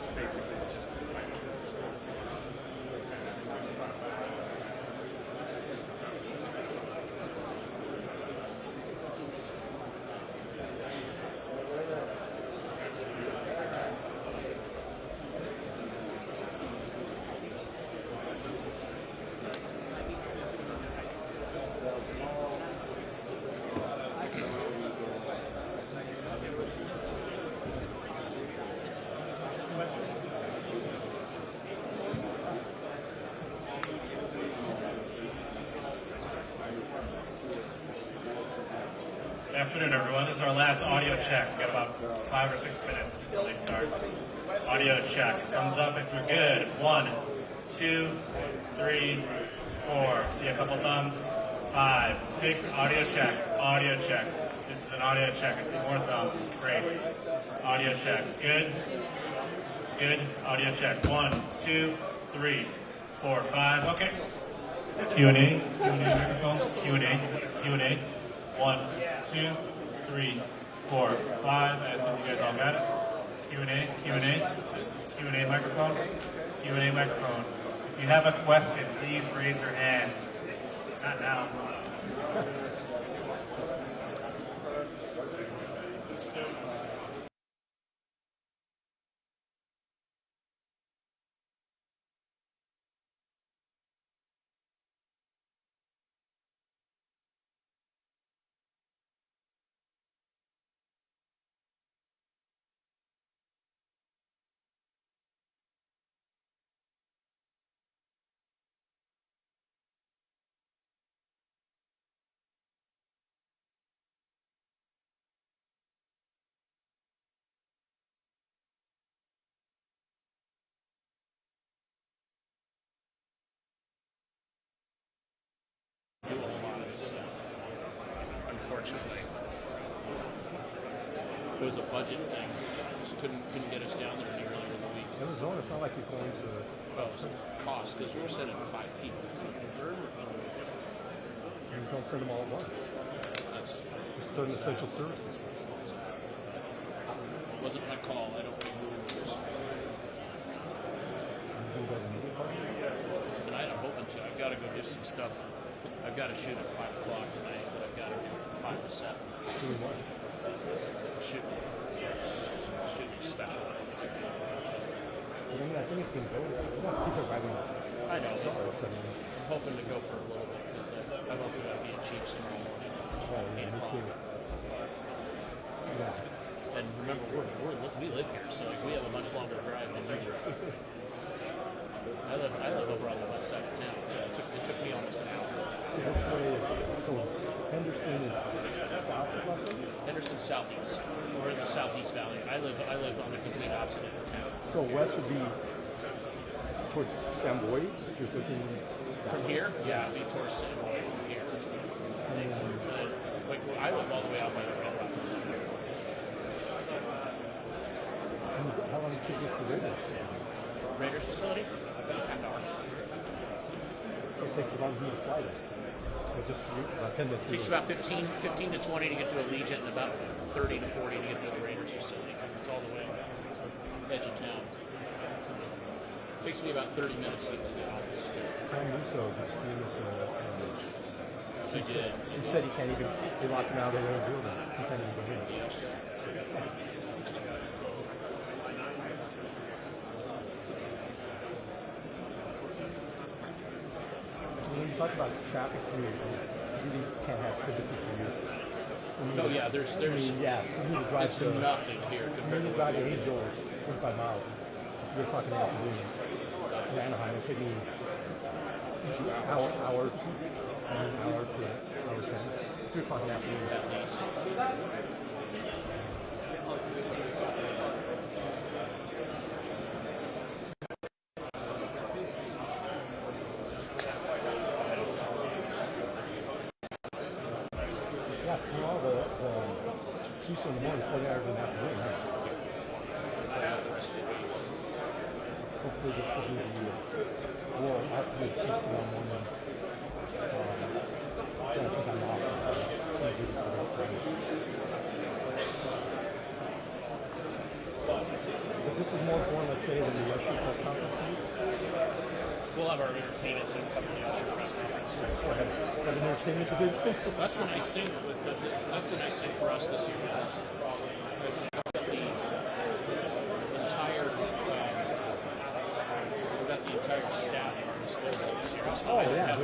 that's basically just Good afternoon, everyone. This is our last audio check. We've got about 5 or 6 minutes before they start. Audio check. Thumbs up if you're good. 1, 2, 3, 4. See a couple thumbs. 5, 6. Audio check. Audio check. This is an audio check. I see more thumbs. Great. Audio check. Good. Good. Audio check. 1, 2, 3, 4, 5. Okay. Q&A. Q&A microphone. Q&A. Q&A. 1, 2, 3, 4, 5. I assume you guys all got it. Q&A, Q&A, Q&A microphone, Q&A microphone. If you have a question, please raise your hand. Not now. Do a lot of this stuff, unfortunately. It was a budget thing. Just couldn't get us down there any earlier in the week. Arizona, it's not like you're going to... Well, it's cost because we were sending 5 people. You don't send them all at once. That's Just an essential services. wasn't my call. I don't know who it was. Tonight I'm hoping to. I've got to go do some stuff. I've got to shoot at 5 o'clock tonight, but I've got to do 5 to 7. Doing what? Shooting special. I mean, I think it's going to go. You have to keep it riding. I know. I'm I'm hoping to go for a little bit because I've also got to be at Chiefs tomorrow morning. yeah, me too. Yeah. And remember, we live here, so like, we have a much longer drive than you do. I live over on the west side of town, so it took me almost an hour. So which way is so Henderson is south of Las Vegas? Henderson's southeast. We're in the southeast valley. I live on the complete opposite end of town. So west would be towards San Boy, if you're thinking From here? Yeah, it'd be towards San Boy from here. Like, I live all the way out by the railroad. And how long does it take you to Raiders? Raiders facility? About half hour. It takes as long as you to fly there. Or just about 10 minutes. It takes about 15 to 20 to get to Allegiant and about 30 to 40 to get to the Raiders facility. It's all the way edge of town. It takes me about 30 minutes to get to the office. Tom Russo, did you see him at the... I did. He said he can't even... They locked him out of their own building. He can't even go in. When you talk about traffic for you, you really can't have sympathy for you. No, yeah, there's yeah, you need to drive it's to nothing here you compared need to to drive to Angels 25 miles. 3 o'clock in the afternoon. In Anaheim, it's taking an hour to hour 10. 3 o'clock in the afternoon. at least. Yes, you know, the Chiefs in the morning, 40 hours in the afternoon. Right? Hopefully this will be the well, I have to do the Chiefs tomorrow morning. Yeah, because I'm off. I'm do the rest of it. But this is more important, let's say, than the Usher press conference to you? We'll have our entertainment team cover the Usher press conference. Go ahead. Got an entertainment division? That's the nice thing. That's the nice thing for us this year. Is we've got the entire staff at our disposal this year. So Oh, yeah.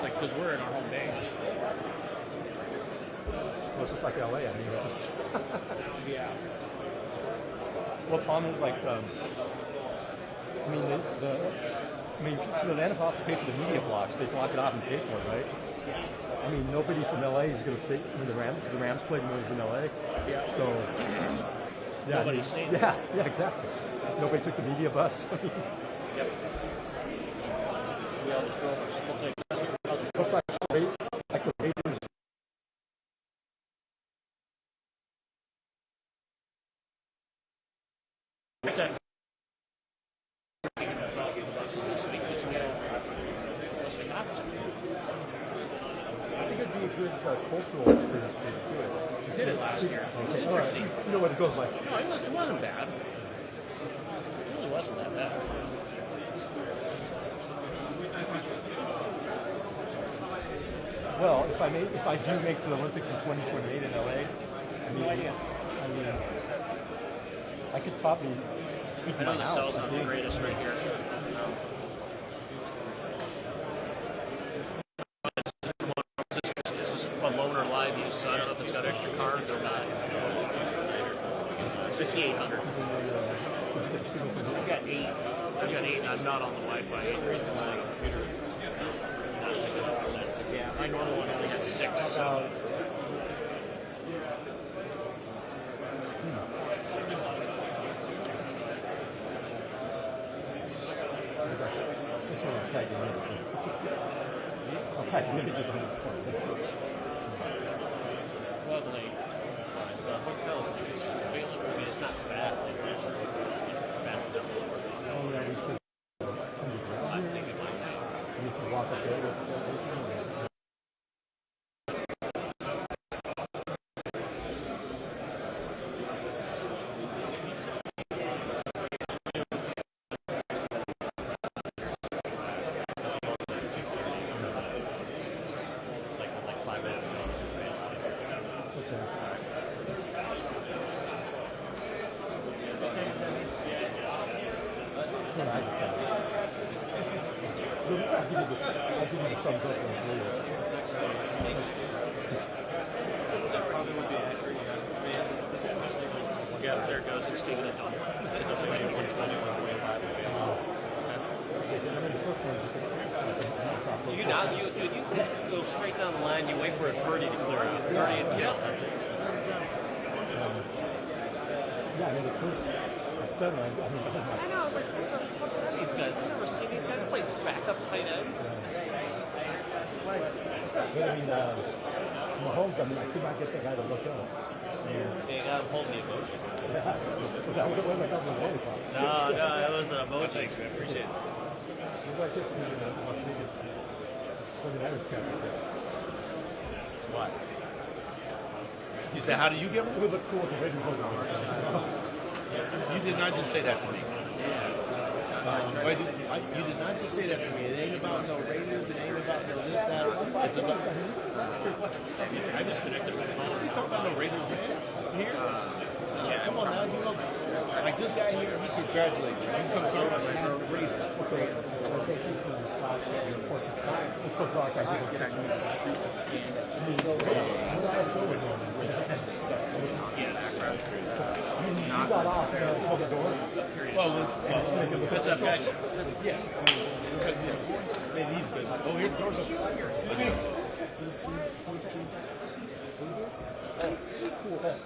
Like, because we're in our home base. Well, it's just like LA. I mean, it's just. Yeah. Well, problem is like, I mean, so the Atlanta has to pay for the media blocks. They block it off and pay for it, right? I mean, nobody from LA is going to stay. I mean, the Rams played when it was in LA. Yeah. So. Yeah. Nobody stayed. Yeah. Exactly. Nobody took the media bus. Yep. We always go. We'll take. Looks like the Raiders. I think it'd be a good cultural experience for you to do it. We did it last year. It was Okay, all right. interesting. You know what it goes like. No, it wasn't bad. It really wasn't that bad. Well, if I do make the Olympics in 2028 in LA, No idea. I could probably sleep I in know my the house. cells are the greatest right here. This is a loaner live use, so I don't know if it's got extra cards or not. 5800. I've got 8. And I'm not on the Wi-Fi. Yeah, my normal one only has 6. So. I'll tag the images on this one. Lovely. The hotel is available. I mean, it's not fast. It's fast enough. Oh, yeah, we should. I'm thinking like that. You can walk up there. I'll give you the thumbs up on the Yeah, there it goes. It's taking it down. You go straight down the line. You wait for a PURDY to clear out. PURDY and Yeah. Yeah, I mean, the first 7, I mean, I know. I was like, what the fuck are these guys? I've never seen these guys play backup tight end. but I mean, Mahomes, I mean, I could not get the guy to look up. They got him holding the emoji. Was that what it was? I thought it was a lollipop. No, that was an emoji. Thanks, man. Appreciate it. What do I get from the Las Vegas 49ers championship? What? You said, how do you get It one? would look cool with the Raiders logo on it. You did not just say that to me. Wait, you did not just say that to me. It ain't about no Raiders. It ain't about no this, that. It's about. I disconnected my phone. You talking about no Raiders, man? Here? Yeah, come on now. You know, like this guy here, he congratulate you. You come talk about the Raiders. It's so dark, I think it's actually you got off the door. Well, What's up, guys? yeah. Because, man, these guys. Oh, here, the door's open. Look at him. Cool head.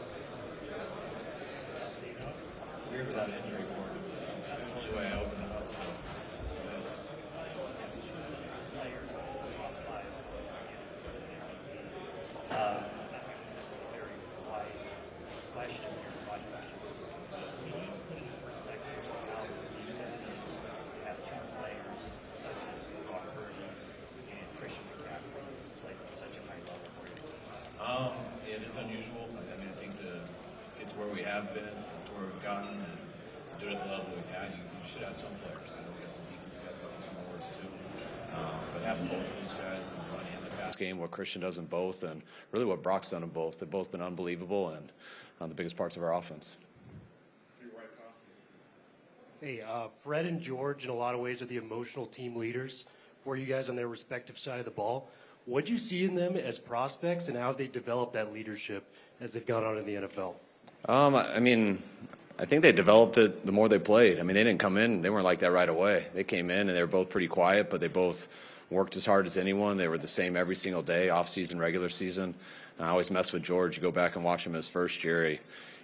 Weird without injury report. That's the only way I open it up. So. It is unusual. I mean, I think to get to where we have been, to where we've gotten, and do it at the level we've had, you should have some players. I know we got some defense guys like some Moors too. But having both of those guys in the run and the pass game, what Christian does in both, and really what Brock's done in both, they've both been unbelievable and the biggest parts of our offense. Hey, Fred and George, in a lot of ways, are the emotional team leaders for you guys on their respective side of the ball. What do you see in them as prospects, and how have they developed that leadership as they've gone on in the NFL? I mean, I think they developed it the more they played. I mean, they didn't come in, they weren't like that right away. They came in and they were both pretty quiet, but they both worked as hard as anyone. They were the same every single day, off season, regular season. I always mess with George. You go back and watch him his first year.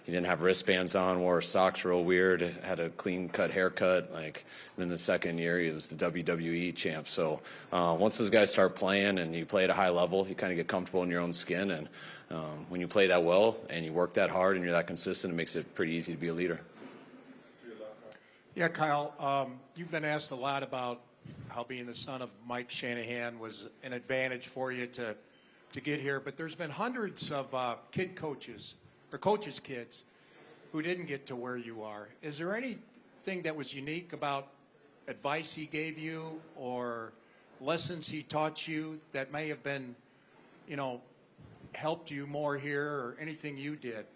He didn't have wristbands on, wore socks real weird, had a clean-cut haircut. And then the second year, he was the WWE champ. So once those guys start playing and you play at a high level, you kind of get comfortable in your own skin. And when you play that well and you work that hard and you're that consistent, it makes it pretty easy to be a leader. Yeah, Kyle, you've been asked a lot about how being the son of Mike Shanahan was an advantage for you to get here. But there's been hundreds of kid coaches or coaches' kids who didn't get to where you are. Is there anything that was unique about advice he gave you or lessons he taught you that may have been, helped you more here, or anything you did?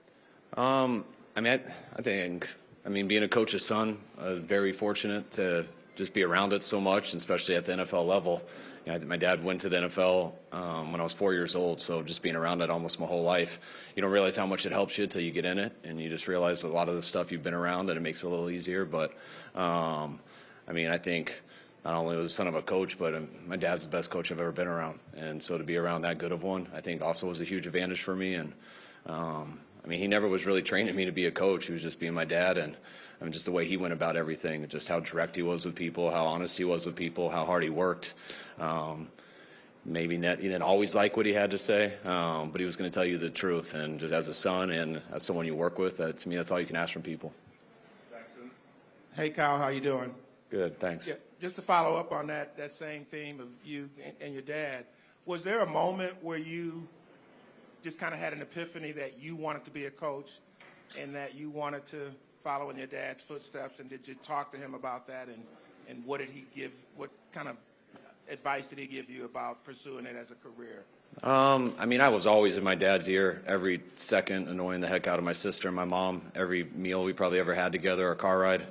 I mean, being a coach's son, very fortunate to just be around it so much, especially at the NFL level. My dad went to the NFL when I was 4 years old, so just being around it almost my whole life. You don't realize how much it helps you until you get in it, and you just realize a lot of the stuff you've been around, and it makes it a little easier. But, I think not only was the son of a coach, but my dad's the best coach I've ever been around. And so to be around that good of one, I think also was a huge advantage for me. And, he never was really training me to be a coach. He was just being my dad, and just the way he went about everything, just how direct he was with people, how honest he was with people, how hard he worked. Maybe he didn't always like what he had to say, but he was going to tell you the truth. And just as a son and as someone you work with, to me, that's all you can ask from people. Hey, Kyle, how you doing? Good, thanks. Yeah, just to follow up on that same theme of you and your dad, was there a moment where you just kind of had an epiphany that you wanted to be a coach and that you wanted to follow in your dad's footsteps, and did you talk to him about that, and what kind of advice did he give you about pursuing it as a career? I was always in my dad's ear every second, annoying the heck out of my sister and my mom. Every meal we probably ever had together, a car ride,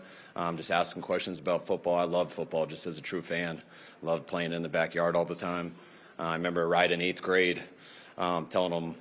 just asking questions about football. I loved football just as a true fan. Loved playing in the backyard all the time. I remember a ride in 8th grade, telling him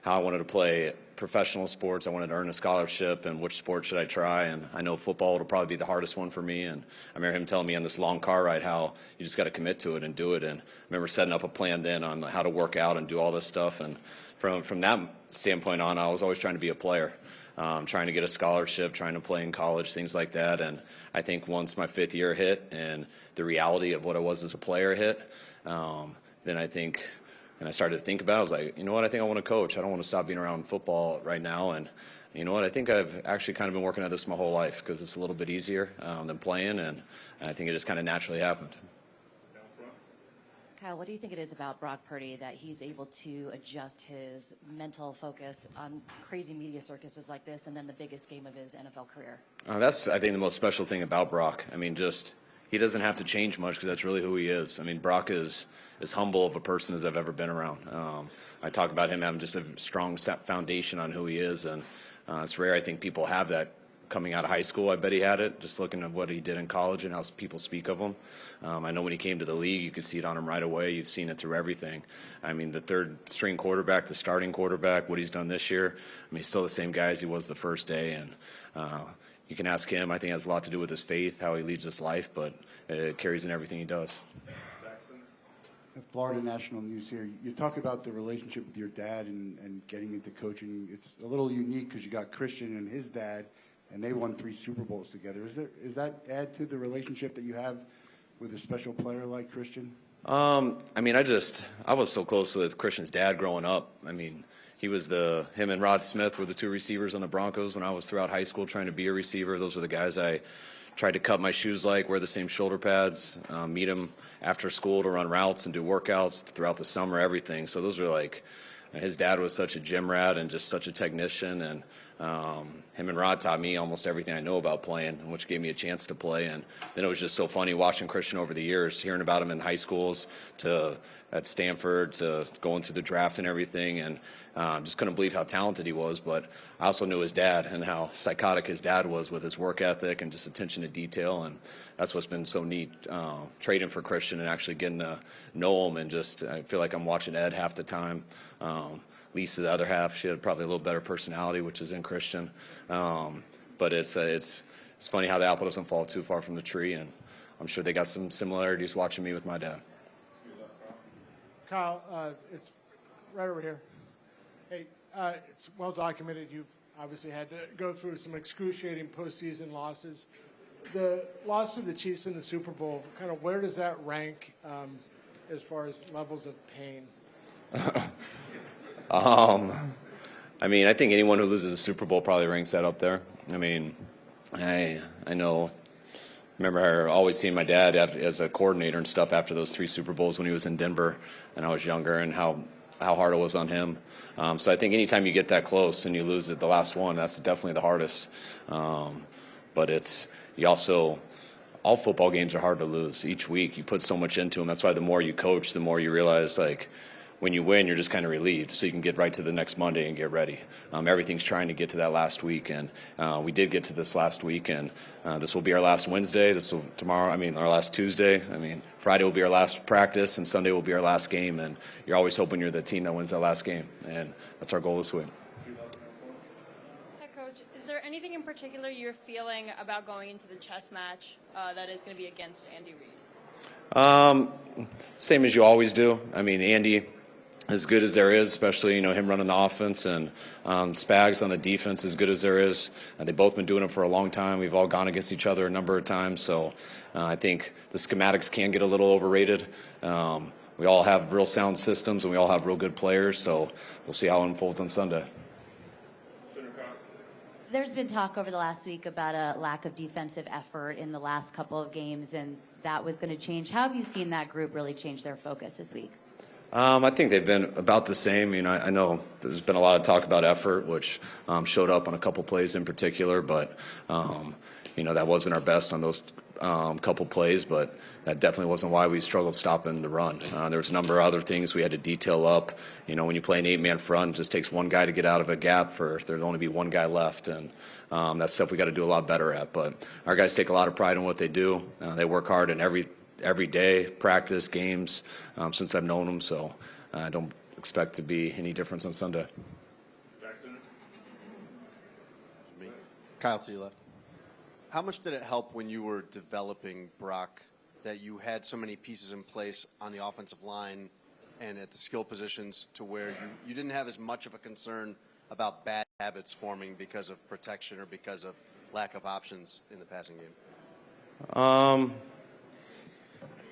how I wanted to play professional sports. I wanted to earn a scholarship, and which sport should I try. And I know football will probably be the hardest one for me. And I remember him telling me on this long car ride how you just got to commit to it and do it. And I remember setting up a plan then on how to work out and do all this stuff. And from that standpoint on, I was always trying to be a player, trying to get a scholarship, trying to play in college, things like that. And I think once my 5th year hit and the reality of what I was as a player hit, then I think, and I started to think about it, I was like, you know what, I think I want to coach. I don't want to stop being around football right now. And you know what, I think I've actually kind of been working at this my whole life because it's a little bit easier than playing, and I think it just kind of naturally happened. Kyle, what do you think it is about Brock Purdy that he's able to adjust his mental focus on crazy media circuses like this and then the biggest game of his NFL career? That's, I think, the most special thing about Brock. He doesn't have to change much because that's really who he is. Brock is as humble of a person as I've ever been around. I talk about him having just a strong foundation on who he is, and it's rare I think people have that coming out of high school. I bet he had it, just looking at what he did in college and how people speak of him. I know when he came to the league, you could see it on him right away. You've seen it through everything. The third-string quarterback, the starting quarterback, what he's done this year, he's still the same guy as he was the first day, and you can ask him. I think it has a lot to do with his faith, how he leads his life, but it carries in everything he does. Florida National News here. You talk about the relationship with your dad and getting into coaching. It's a little unique because you got Christian and his dad, and they won 3 Super Bowls together. Is that add to the relationship that you have with a special player like Christian? I was so close with Christian's dad growing up. He was him and Rod Smith were the 2 receivers on the Broncos when I was throughout high school trying to be a receiver. Those were the guys I tried to cut my shoes like, wear the same shoulder pads, meet them after school to run routes and do workouts throughout the summer, everything. So those are his dad was such a gym rat and just such a technician, and him and Rod taught me almost everything I know about playing, which gave me a chance to play. And then it was just so funny watching Christian over the years, hearing about him in high schools to at Stanford to going through the draft and everything, and just couldn't believe how talented he was. But I also knew his dad and how psychotic his dad was with his work ethic and just attention to detail, and that's what's been so neat, trading for Christian and actually getting to know him. And just I feel like I'm watching Ed half the time. Lisa the other half. She had probably a little better personality, which is in Christian. But it's funny how the apple doesn't fall too far from the tree, and I'm sure they got some similarities watching me with my dad. Kyle, it's right over here. Hey, it's well documented. You've obviously had to go through some excruciating postseason losses. The loss to the Chiefs in the Super Bowl, kind of where does that rank as far as levels of pain? I mean, I think anyone who loses a Super Bowl probably ranks that up there. I mean, I know. Remember always seeing my dad as a coordinator and stuff after those 3 Super Bowls when he was in Denver and I was younger, and how hard it was on him. So I think anytime you get that close and you lose it, the last one, that's definitely the hardest. But all football games are hard to lose. Each week you put so much into them. That's why the more you coach, the more you realize, like, when you win, you're just kind of relieved, so you can get right to the next Monday and get ready. Everything's trying to get to that last week, and we did get to this last week, and this will be our last Wednesday. Our last Tuesday. Friday will be our last practice, and Sunday will be our last game, and you're always hoping you're the team that wins that last game, and that's our goal this week. Hi, Coach. Is there anything in particular you're feeling about going into the chess match that is going to be against Andy Reid? Same as you always do. Andy, as good as there is, especially him running the offense, and Spags on the defense, as good as there is. They've both been doing it for a long time. We've all gone against each other a number of times, so I think the schematics can get a little overrated. We all have real sound systems, and we all have real good players, so we'll see how it unfolds on Sunday. There's been talk over the last week about a lack of defensive effort in the last couple of games, and that was going to change. How have you seen that group really change their focus this week? I think they've been about the same. I know there's been a lot of talk about effort, which showed up on a couple plays in particular, but that wasn't our best on those couple plays, but that definitely wasn't why we struggled stopping the run. There was a number of other things we had to detail up. When you play an 8-man front, it just takes one guy to get out of a gap for there'd only be one guy left, and that's stuff we got to do a lot better at. But our guys take a lot of pride in what they do. They work hard in every day, practice, games, since I've known them, so I don't expect to be any difference on Sunday. Kyle, to your left. How much did it help when you were developing Brock that you had so many pieces in place on the offensive line and at the skill positions to where you didn't have as much of a concern about bad habits forming because of protection or because of lack of options in the passing game?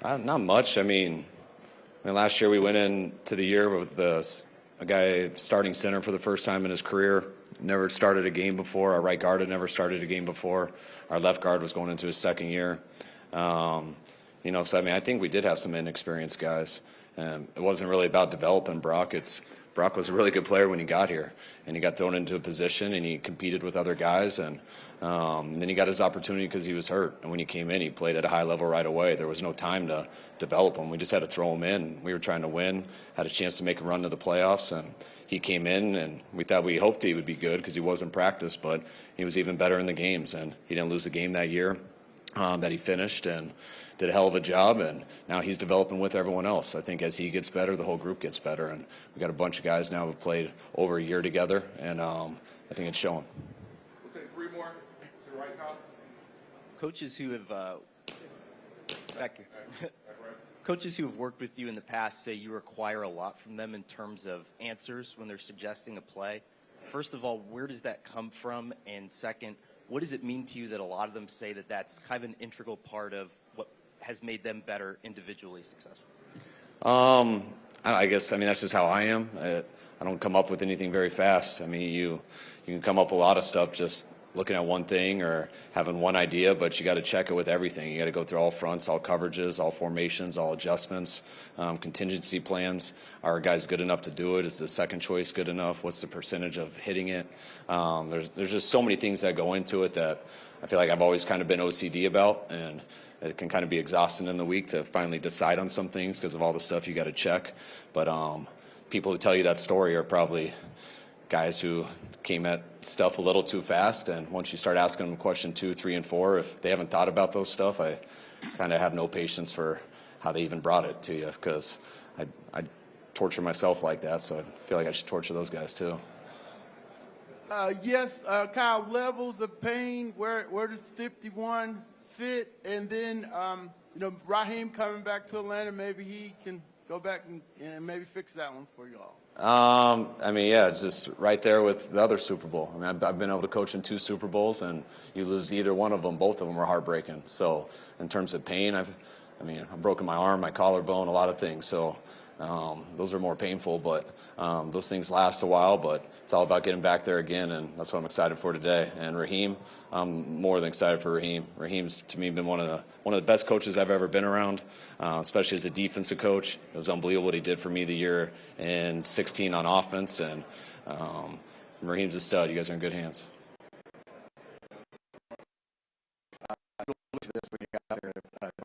Not much. Last year we went into the year with a guy starting center for the first time in his career. Never started a game before. Our right guard had never started a game before. Our left guard was going into his second year. So I think we did have some inexperienced guys. It wasn't really about developing Brock. Brock was a really good player when he got here, and he got thrown into a position, and he competed with other guys, and then he got his opportunity because he was hurt. And when he came in, he played at a high level right away. There was no time to develop him. We just had to throw him in. We were trying to win, had a chance to make a run to the playoffs, and he came in, and we hoped he would be good because he was in practice, but he was even better in the games, and he didn't lose a game that year that he finished, and did a hell of a job, and now he's developing with everyone else. I think as he gets better, the whole group gets better, and we've got a bunch of guys now who have played over a year together, and I think it's showing. We'll take 3 more. To the right, Kyle. Coaches who have coaches who have worked with you in the past say you require a lot from them in terms of answers when they're suggesting a play. First of all, where does that come from? And second, what does it mean to you that a lot of them say that that's kind of an integral part of what has made them better individually successful? I guess, that's just how I am. I don't come up with anything very fast. You can come up with a lot of stuff just looking at one thing or having one idea, but you got to check it with everything. You got to go through all fronts, all coverages, all formations, all adjustments, contingency plans. Are our guys good enough to do it? Is the second choice good enough? What's the percentage of hitting it? There's just so many things that go into it that I feel like I've always kind of been OCD about, and it can kind of be exhausting in the week to finally decide on some things because of all the stuff you got to check. But people who tell you that story are probably guys who came at stuff a little too fast, and once you start asking them question 2, 3, and 4, if they haven't thought about those stuff, I kind of have no patience for how they even brought it to you, because I torture myself like that, so I feel like I should torture those guys too. Yes, Kyle, levels of pain, where does 51 fit? And then, you know, Raheem coming back to Atlanta, maybe he can go back and maybe fix that one for you all. I mean, yeah, it's just right there with the other Super Bowl. I mean, I've been able to coach in 2 Super Bowls, and you lose either one of them, both of them are heartbreaking. So in terms of pain, I've broken my arm, my collarbone, a lot of things. So those are more painful, but those things last a while. But it's all about getting back there again, and that's what I'm excited for today. And Raheem, I'm more than excited for Raheem. Raheem's, to me, been one of the best coaches I've ever been around, especially as a defensive coach. It was unbelievable what he did for me the year in 16 on offense, and Raheem's a stud. You guys are in good hands.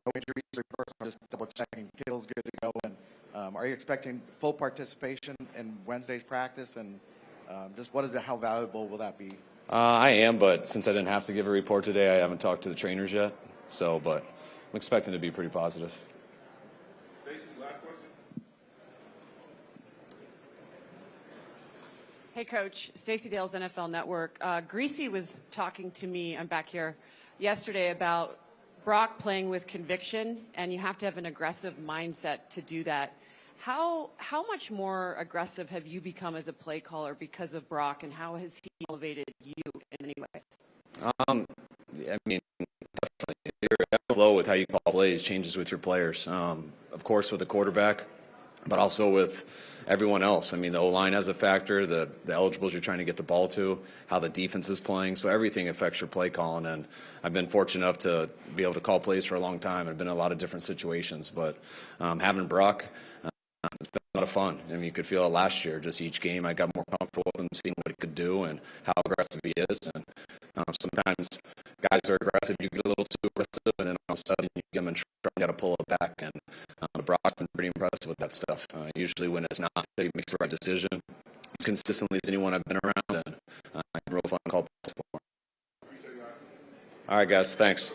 No injuries or personal, just double checking. Kittle's good to go. And are you expecting full participation in Wednesday's practice? And just how valuable will that be? I am, but since I didn't have to give a report today, I haven't talked to the trainers yet. So, but I'm expecting to be pretty positive. Stacey, last question. Hey, Coach. Stacey Dale's NFL Network. Greasy was talking to me, I'm back here, yesterday about Brock playing with conviction, and you have to have an aggressive mindset to do that. How much more aggressive have you become as a play caller because of Brock, and how has he elevated you in many ways? I mean, definitely. Your flow with how you call plays changes with your players. Of course, with the quarterback, but also with everyone else. I mean, the O-line has a factor, the eligibles you're trying to get the ball to, how the defense is playing. So everything affects your play calling. And I've been fortunate enough to be able to call plays for a long time. I've been in a lot of different situations. But having Brock, it's been a lot of fun. I mean, you could feel it last year. Just each game, I got more comfortable with him, seeing what he could do and how aggressive he is. And sometimes guys are aggressive, you get a little too aggressive, and then all of a sudden you get them in trouble, you got to pull it back. And Brock's been pretty impressive with that stuff. Usually when it's not, he makes the right decision as consistently as anyone I've been around. And real fun call plays for him. All right, guys. Thanks.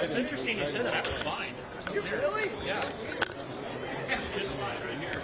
It's interesting you said that. I was fine. You really? Yeah. It's just fine right here.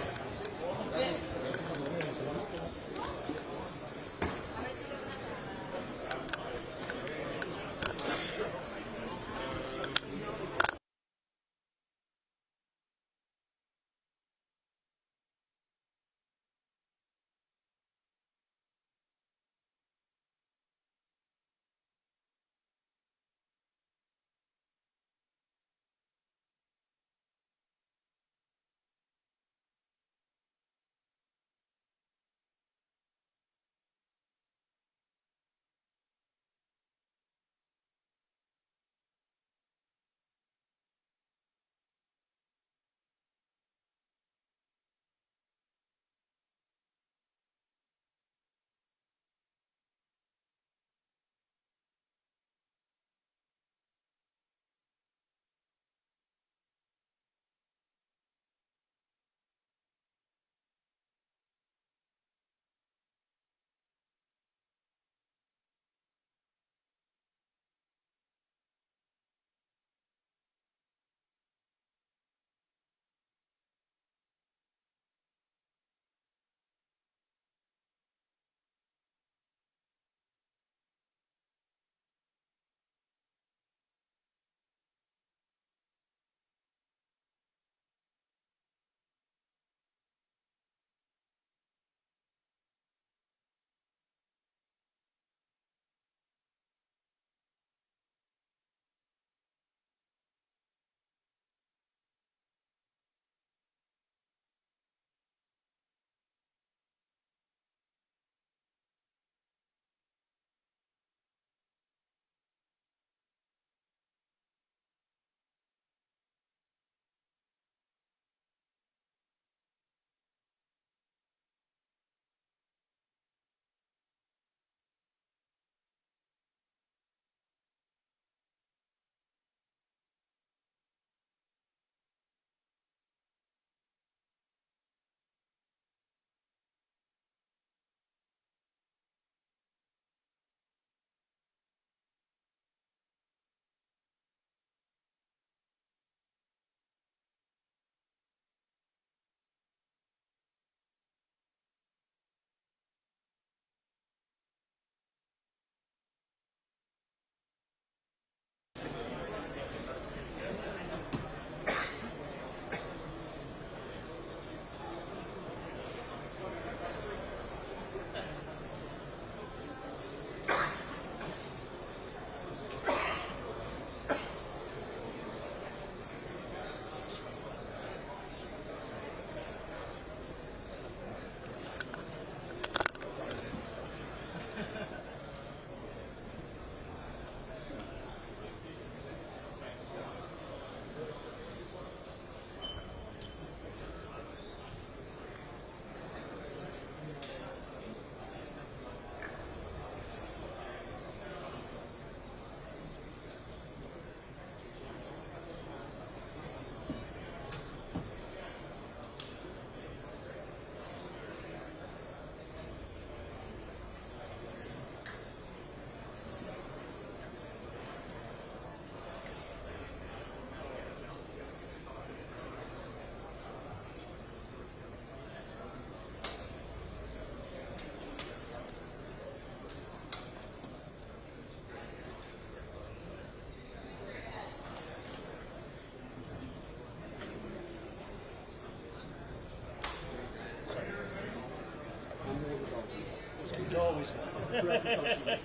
It's always fun. Great to talk to you.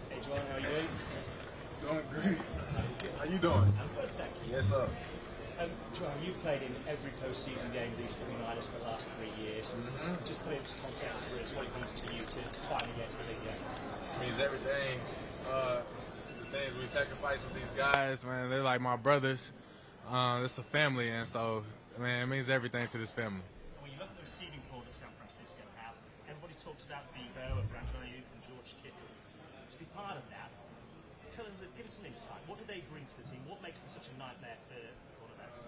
Hey, John, how are you doing? Doing great. How you doing? I'm good, thank you. Yes, sir. Joan, you've played in every postseason game of these 49ers for the last 3 years. Just put it into context for us what it means to you to finally get to the big game. It means everything. The things we sacrifice with these guys, man, they're like my brothers. It's a family, and so, man, it means everything to this family. When you look at the receiving core that San Francisco have, everybody talks about Debo and Brandon Ayuk and George Kittle. To be part of that, give us some insight. What do they bring to the team? What makes them such a nightmare for quarterbacks?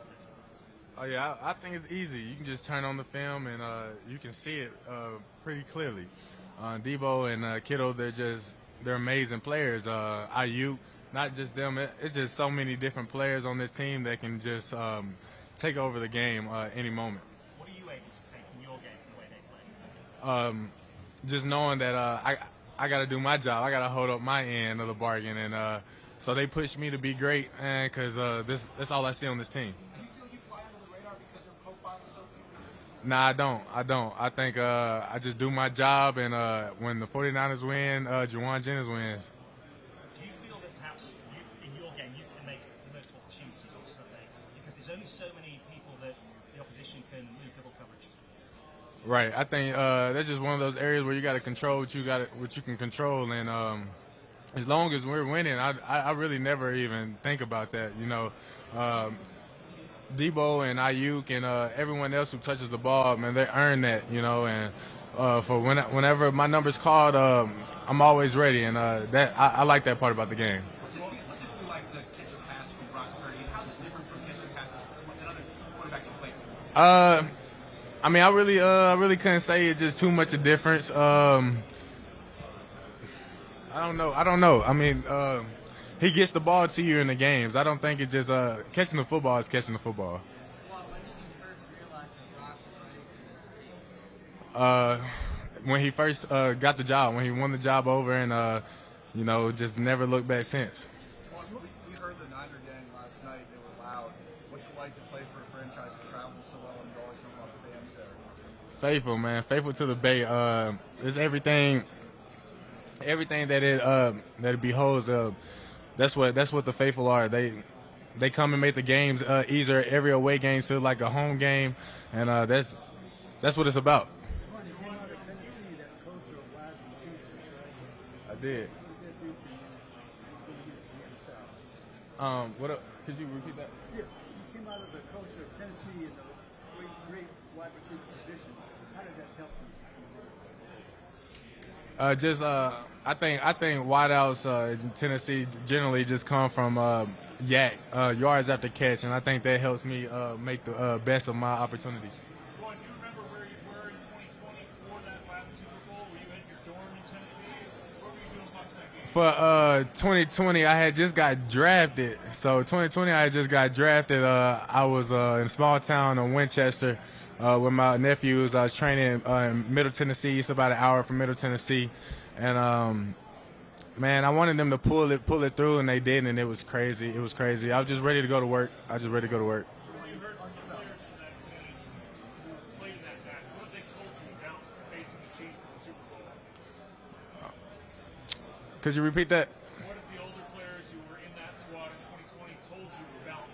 Oh yeah, I think it's easy. You can just turn on the film and you can see it pretty clearly. Debo and Kittle, they're amazing players. Ayuk, not just them. It's just so many different players on this team that can just take over the game any moment. What are you able to take from your game from the way they play? Just knowing that I got to do my job. I got to hold up my end of the bargain, and so they push me to be great, because that's all I see on this team. Nah, I don't. I think I just do my job, and when the 49ers win, Juwan Jennings wins. Do you feel that perhaps in your game you can make the most opportunities on Sunday? Because there's only so many people that the opposition can move double coverages. Right. I think that's just one of those areas where you got to control what you can control, and as long as we're winning, I really never even think about that. You know, Debo and Ayuk and everyone else who touches the ball, man, they earn that. You know, and for whenever my number's called, I'm always ready, and that I like that part about the game. What's it feel like to catch a pass from Brock Purdy? How's it different from catching a pass from another quarterback you played with? I mean, I really couldn't say it's just too much of a difference. I don't know. I mean, he gets the ball to you in the games. I don't think it's just catching the football is catching the football. When he first got the job, when he won the job over, and you know, just never looked back since. We heard the Niner gang last night. They were loud. What's it like to play for a franchise that travels so well and you always have a lot of fans there? Faithful, man. Faithful to the Bay. It's everything that it beholds. That's what the faithful are. They come and make the games easier. Every away games feel like a home game, and that's what it's about. I did. What up? Could you repeat that? Yes, you came out of the culture of Tennessee in the great wide receiver position. How did that help you? I think wideouts in Tennessee generally just come from yards after catch, and I think that helps me make the best of my opportunities. Well, do you remember where you were in 2020 before that last Super Bowl? Were you at your dorm in Tennessee? What were you doing watching that game? For 2020, I had just got drafted. So 2020, I had just got drafted. I was in a small town in Winchester with my nephews. I was training in Middle Tennessee. It's about an hour from Middle Tennessee. And man, I wanted them to pull it through, and they did, and it was crazy. It was crazy. I was just ready to go to work. Could you repeat that? What if the older players who were in that squad in 2020 told you about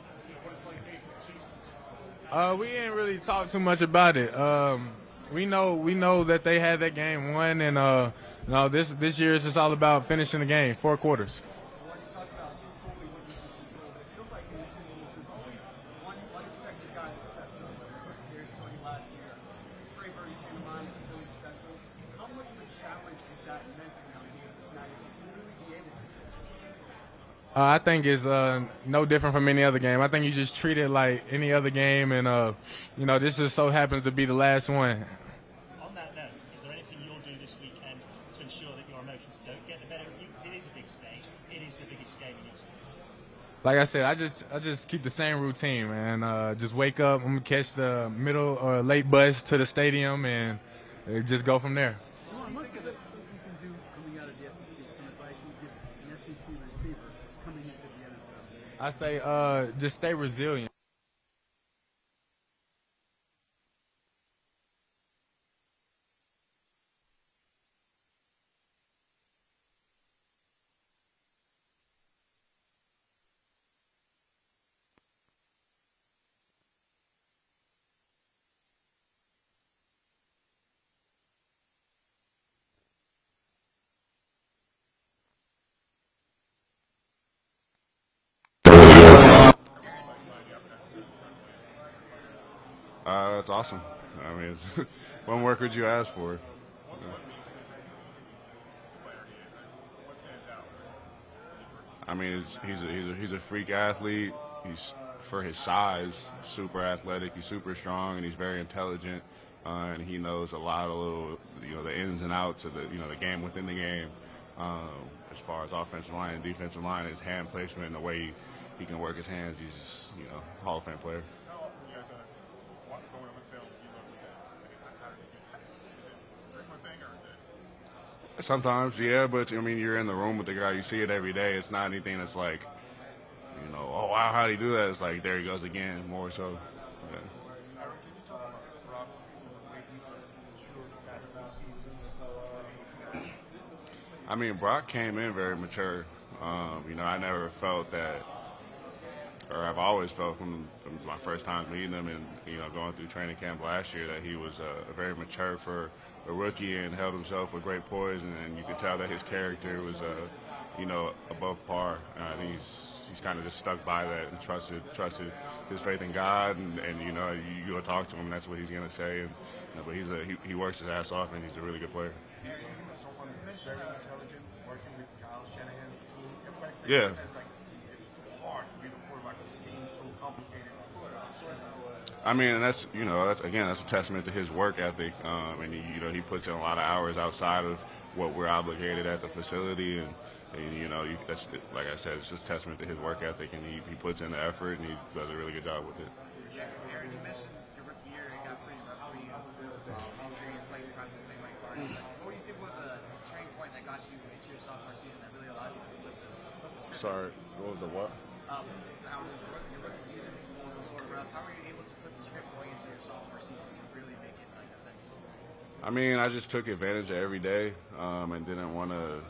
what it's like facing the Chiefs in the Super Bowl? We didn't really talk too much about it. We know that they had that game won, and no, this year is just all about finishing the game, 4 quarters. When you talk about controlling what you can control, it feels like in the season there's always one unexpected guy that steps up. Whether it was Darius Tony last year, Trey Burton came to mind, really special. How much of a challenge is that mentally on a game of this magnitude to really be able to control? I think it's no different from any other game. I think you just treat it like any other game, and you know, this just so happens to be the last one. On that note, is there anything you'll do this weekend to ensure that your emotions don't get the better of you? Because it is a big stage. It is the biggest game in your sport. Like I said, I just keep the same routine, man. Just wake up, I'm gonna catch the middle or late bus to the stadium, and just go from there. What's the best thing you can do coming out of the SEC? Some advice you give an SEC receiver coming into the NFL? I say just stay resilient. That's awesome. I mean, it's, what more could you ask for? I mean, he's a freak athlete. He's, for his size, super athletic. He's super strong, and he's very intelligent. And he knows a lot of little, the ins and outs of the game within the game. As far as offensive line and defensive line, his hand placement and the way he can work his hands, he's just, Hall of Fame player. Sometimes, yeah, but I mean, you're in the room with the guy. You see it every day. It's not anything that's like, oh wow, how do you do that? It's like, there he goes again, more so. Yeah. I mean, Brock came in very mature. I never felt that, or I've always felt from my first time meeting him and going through training camp last year that he was very mature for a rookie and held himself with great poise, and you could tell that his character was above par. I think he's kind of just stuck by that and trusted his faith in God, and you go talk to him and that's what he's gonna say. And but he works his ass off and he's a really good player. Very intelligent, working with Kyle Shanahan's scheme. Everybody Yeah. says it's too hard to be the quarterback of this game, so complicated. I mean, that's a testament to his work ethic, and he puts in a lot of hours outside of what we're obligated at the facility, and that's, like I said, it's just a testament to his work ethic, and he puts in the effort and he does a really good job with it. Aaron, you mentioned your rookie year, it got pretty rough for you. Injuries, playing constantly, like parties. What do you think was a turning point that got you into your sophomore season that really allowed you to flip the script? Sorry, what was the what? Your rookie season was a little rough. How were you able to flip the script going into your sophomore season to really make it like a second? I mean, I just took advantage of every day, and didn't want to,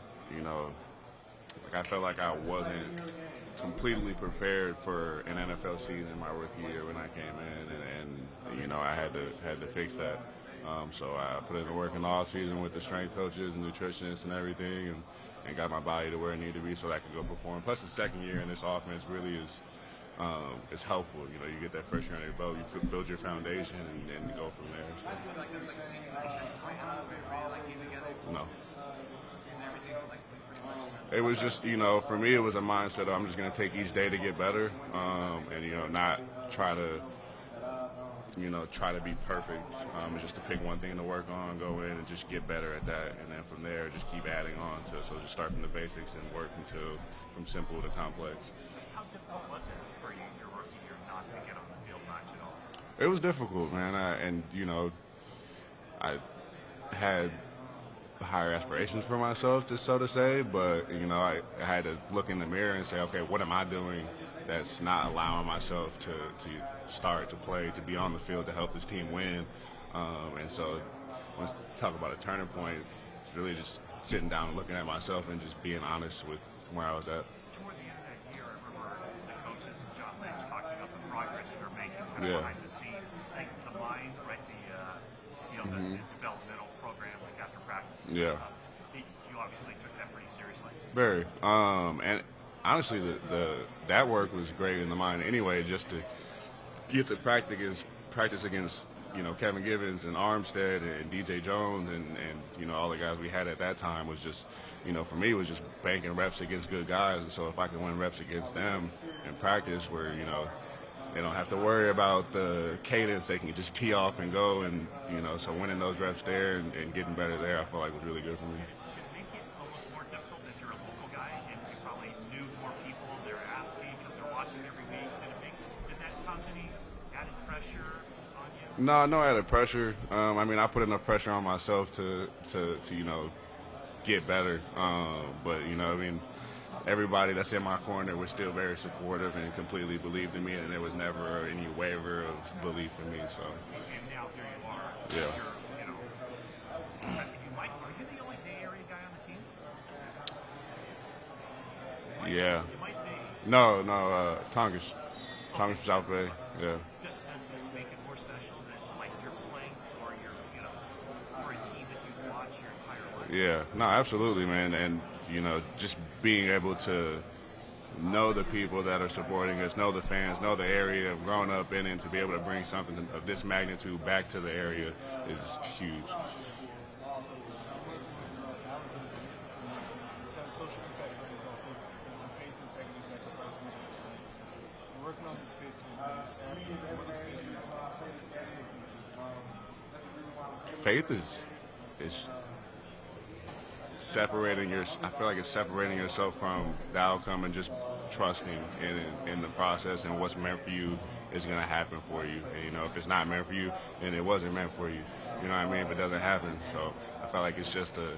I felt like I wasn't completely prepared for an NFL season my rookie year when I came in, and I had to fix that. So I put in the work in the off season with the strength coaches and nutritionists and everything, and got my body to where it needed to be so that I could go perform. Plus, the second year in this offense really is helpful. You get that first year under your belt, you build your foundation, and go from there. So. I feel like there was like a single turning point out of it, where you came together. No. Using everything collectively, pretty much. It was just, for me, it was a mindset of I'm just going to take each day to get better, and not try to be perfect. It's just to pick one thing to work on, go in and just get better at that, and then from there just keep adding on to. So just start from the basics and work from simple to complex. How difficult was it for you your rookie year not to get on the field much at all? It was difficult, man. I had higher aspirations for myself, just so to say, but I had to look in the mirror and say, okay, what am I doing that's not allowing myself to start to play, to be on the field, to help this team win? And so when I talk about a turning point, it's really just sitting down and looking at myself and just being honest with where I was at. Toward the end of that year, I remember the coaches and John Lynch talking about the progress you're making behind the scenes. Like the mind, right? The developmental program, like after practice. Yeah. You obviously took that pretty seriously. Very. And honestly, that work was great in the mind anyway, just to get to practice against Kevin Givens and Armstead and DJ Jones and all the guys we had at that time was just, for me, it was just banking reps against good guys. And so if I can win reps against them in practice where, they don't have to worry about the cadence, they can just tee off and go. And, so winning those reps there and getting better there, I feel like was really good for me. It make it almost more difficult if you're a local guy and you probably knew more people, they're asking because they're watching every week. Did that cause any added pressure on you? No added pressure. I mean, I put enough pressure on myself to get better. But everybody that's in my corner was still very supportive and completely believed in me, and there was never any waiver of belief in me. So. And now here you are. Yeah. You're, are you the only Bay Area guy on the team? Yeah. You might be. No, Tongass. Tongass from South Bay. Yeah. Does this make it more special that like you're playing for for a team that you watch your entire life? Yeah. No, absolutely, man. And just being able to know the people that are supporting us, know the fans, know the area, grown up in it, and to be able to bring something of this magnitude back to the area is huge. Faith is separating I feel like it's separating yourself from the outcome and just trusting in the process, and what's meant for you is going to happen for you. And, if it's not meant for you, then it wasn't meant for you. You know what I mean? If it doesn't happen. So I feel like it's just a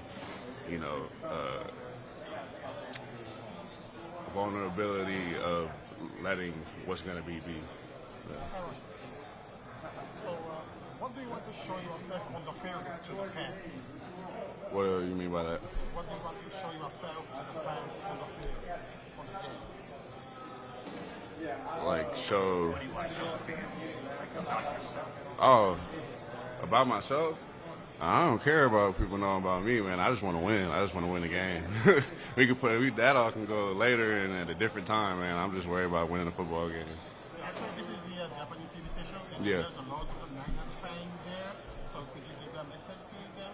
vulnerability of letting what's going to be. Yeah. So, what do you want to show yourself on the field to the fans? What do you mean by that? What do you want to show yourself to the fans on the field, on the game? Like show. What do you want to show the fans about yourself? Oh, about myself? I don't care about people knowing about me, man. I just want to win. I just want to win the game. That all can go later and at a different time, man. I'm just worried about winning a football game. Actually, this is the Japanese TV station, and Yeah. there's a lot of the Niner fans there. So could you give a message to them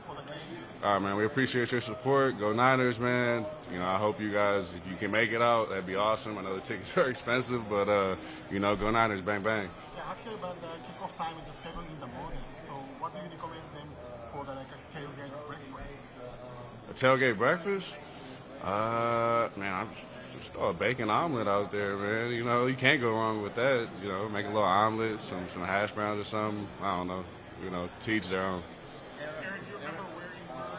for the game? All right, man. We appreciate your support. Go Niners, man. I hope you guys, if you can make it out, that'd be awesome. I know the tickets are expensive, but go Niners, bang bang. Yeah, actually, but the kickoff time is 7 in the morning. So what do you recommend them for the a tailgate breakfast? A tailgate breakfast? Man, I'm just throw a bacon omelet out there, man. You can't go wrong with that. Make a little omelet, some hash browns or something. I don't know. To each their own. Aaron, do you remember where you were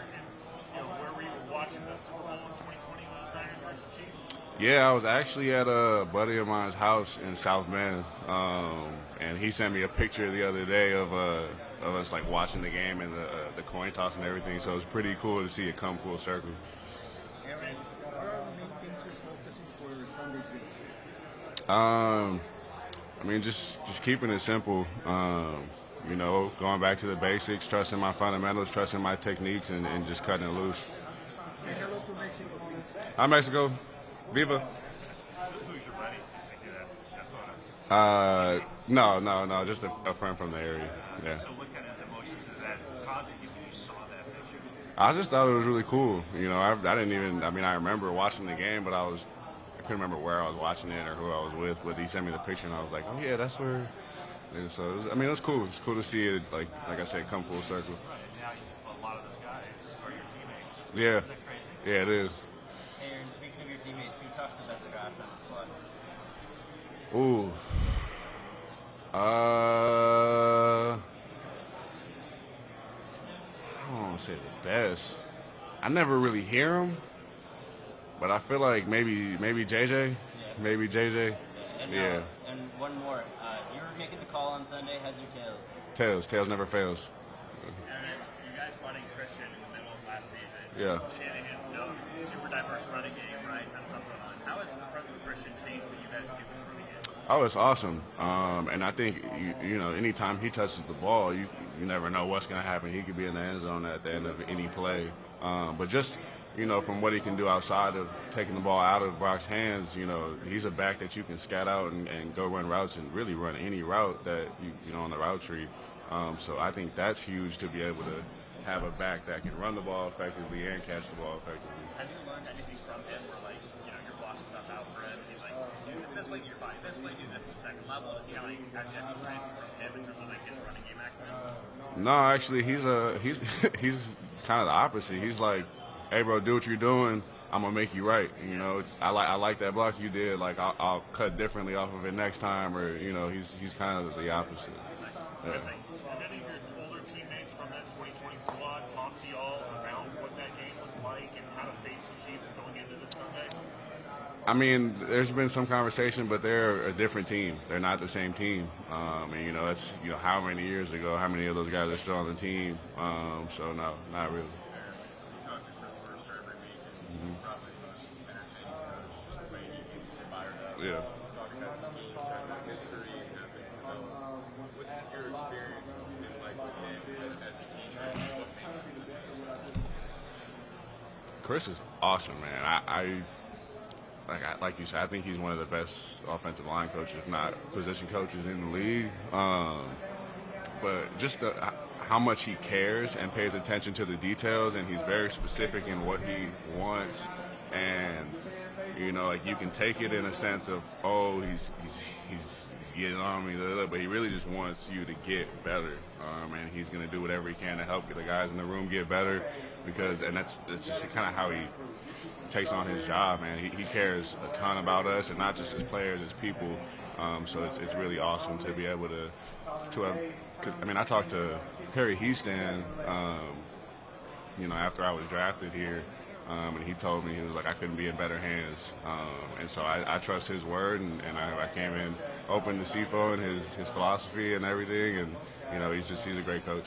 and where were you watching the Super Bowl in 2020 when it was Niners versus Chiefs? Yeah, I was actually at a buddy of mine's house in South Bend, and he sent me a picture the other day of us like watching the game and the coin toss and everything. So it was pretty cool to see it come full circle. Aaron, what are the main things you're focusing for Sunday's game? Just keeping it simple. Going back to the basics, trusting my fundamentals, trusting my techniques, and just cutting it loose. Say hello to Mexico, please. Hi, Mexico. Viva. Who's your buddy? No, just a friend from the area. Yeah. So what kind of emotions did that cause you when you saw that picture? I just thought it was really cool. I didn't even. I remember watching the game, but I couldn't remember where I was watching it or who I was with. But he sent me the picture, and I was like, oh yeah, that's where. And so it was cool. It's cool to see it, like I said, come full circle. Right, and now a lot of those guys are your teammates. Yeah. Isn't that crazy? Yeah, it is. Aaron, speaking of your teammates, who talks the best draft on the squad? Ooh. I don't want to say the best. I never really hear him, but I feel like maybe JJ. Yeah. Maybe JJ. And, Yeah. And one more. You were making the call on Sunday, heads or tails? Tails never fails. Aaron, you guys brought in Christian in the middle of last season. Yeah. Shanahan's super diverse running game, right? That's something on. How has the presence of Christian changed what you guys do with the running game? Oh, it's awesome. And I think, anytime he touches the ball, you never know what's going to happen. He could be in the end zone at the end of any play. But just, from what he can do outside of taking the ball out of Brock's hands, he's a back that you can scat out and go run routes and really run any route that, on the route tree. So I think that's huge to be able to have a back that can run the ball effectively and catch the ball effectively. Have you learned anything from him where, you're blocking stuff out for him? He's like, do this way, get your body this way, do this in the second level. Does he have any actually have anything from him in terms of his running game acumen? No, actually, he's kind of the opposite. He's like, hey, bro, do what you're doing. I'm gonna make you right. I like that block you did. Like, I'll cut differently off of it next time. Or he's kind of the opposite. Yeah. Have any of your older teammates from that 2020 squad talk to y'all around what that game was like and how to face the Chiefs going into this Sunday? I mean, there's been some conversation, but they're a different team. They're not the same team. And, you know, that's, you know, how many years ago, how many of those guys are still on the team? So, no, not really. Yeah. Chris is awesome, man. Like you said, I think he's one of the best offensive line coaches, if not position coaches in the league. But just how much he cares and pays attention to the details, and he's very specific in what he wants. And you know, like you can take it in a sense of, oh, he's getting on me, but he really just wants you to get better, and he's going to do whatever he can to help the guys in the room get better, and that's just kind of how he takes on his job, man. He cares a ton about us, and not just as players, as people. So it's really awesome to be able to have. I mean, I talked to Harry Houston, you know, after I was drafted here. And he told me, he was like, I couldn't be in better hands. And so I trust his word, and I came in open to CFO and his philosophy and everything. And, you know, he's a great coach.